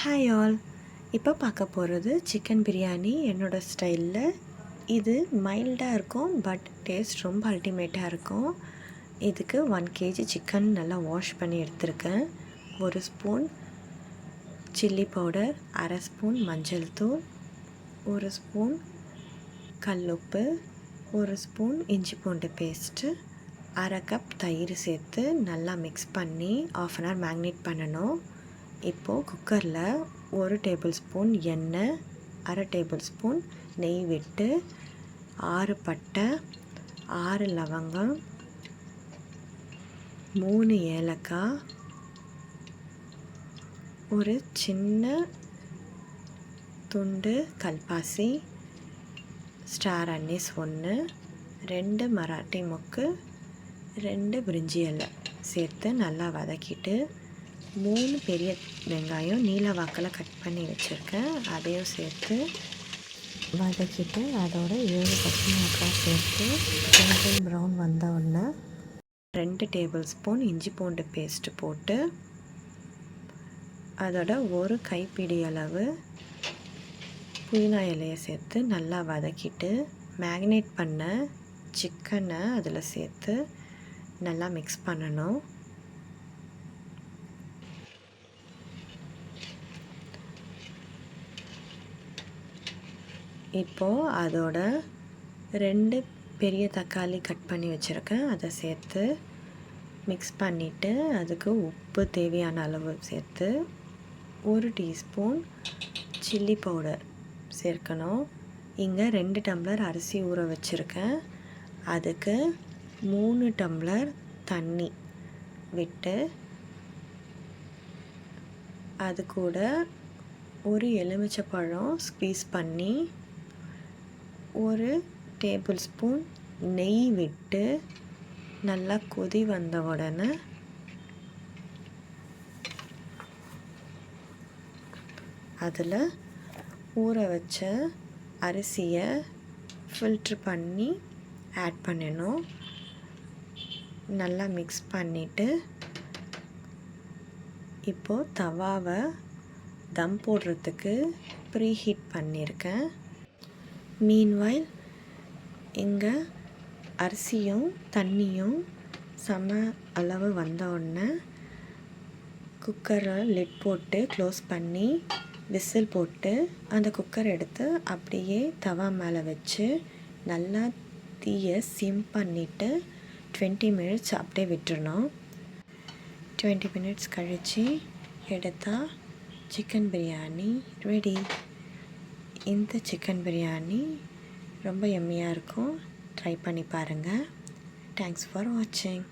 Hi all. இப்போ பார்க்க போகிறது சிக்கன் பிரியாணி என்னோடய ஸ்டைலில். இது மைல்டாக இருக்கும், பட் டேஸ்ட் ரொம்ப அல்டிமேட்டாக இருக்கும். இதுக்கு 1 kg சிக்கன் நல்லா வாஷ் பண்ணி எடுத்திருக்கேன். 1 ஸ்பூன் சில்லி பவுடர், அரை ஸ்பூன் மஞ்சள் தூள், 1 ஸ்பூன் கல்லுப்பு, 1 ஸ்பூன் இஞ்சி பூண்டு பேஸ்ட்டு, அரை கப் தயிர் சேர்த்து நல்லா மிக்ஸ் பண்ணி 1/2 hour மேக்னேட் பண்ணணும். இப்போது குக்கரில் 1 டேபிள் ஸ்பூன் எண்ணெய், அரை டேபிள் ஸ்பூன் நெய் விட்டு 6 பட்டை, 6 லவங்கம், 3 ஏலக்காய், ஒரு சின்ன துண்டு கல்பாசி, ஸ்டார் அன்னீஸ் 1, 2 மராட்டி மொக்கு, 2 பிரிஞ்சி இலை சேர்த்து நல்லா வதக்கிட்டு 3 பெரிய வெங்காயம் நீல வாக்கில் கட் பண்ணி வச்சுருக்கேன், அதையும் சேர்த்து வதக்கிட்டு அதோட 7 பச்சை மிளகாய் சேர்த்து கோல்டன் ப்ரௌன் வந்த உடனே 2 டேபிள் ஸ்பூன் இஞ்சி பூண்டு பேஸ்ட்டு போட்டு அதோட 1 கைப்பிடி அளவு புதினா இலையை சேர்த்து நல்லா வதக்கிட்டு மேக்னேட் பண்ண சிக்கனை அதில் சேர்த்து நல்லா மிக்ஸ் பண்ணணும். இப்போது அதோட 2 பெரிய தக்காளி கட் பண்ணி வச்சுருக்கேன், அதை சேர்த்து மிக்ஸ் பண்ணிவிட்டு அதுக்கு உப்பு தேவையான அளவு சேர்த்து 1 டீஸ்பூன் சில்லி பவுடர் சேர்க்கணும். இங்கே 2 டம்ளர் அரிசி ஊற வச்சுருக்கேன், அதுக்கு 3 டம்ளர் தண்ணி விட்டு அது கூட ஒரு எலுமிச்சைப்பழம் ஸ்க்வீஸ் பண்ணி 1 டேபிள் ஸ்பூன் நெய் விட்டு நல்லா கொதி வந்த உடனே அதில் ஊற வச்ச அரிசியை ஃபில்ட்ரு பண்ணி ஆட் பண்ணணும். நல்லா மிக்ஸ் பண்ணிவிட்டு இப்போது தவாவை தம் போடுறதுக்கு ப்ரீ ஹீட் பண்ணியிருக்கேன். மீன்வைல் இங்கே அரிசியும் தண்ணியும் சம அளவு வந்த உடனே குக்கரை லிட் போட்டு க்ளோஸ் பண்ணி விசில் போட்டு அந்த குக்கர் எடுத்து அப்படியே தவா மேலே வச்சு நல்லா தீயை சிம் பண்ணிவிட்டு 20 minutes அப்படியே விட்டுறணும். 20 minutes கழித்து எடுத்தால் சிக்கன் பிரியாணி ரெடி. இந்த சிக்கன் பிரியாணி ரொம்ப யம்மியாக இருக்கும், ட்ரை பண்ணி பாருங்கள். தேங்க்ஸ் ஃபார் வாட்சிங்.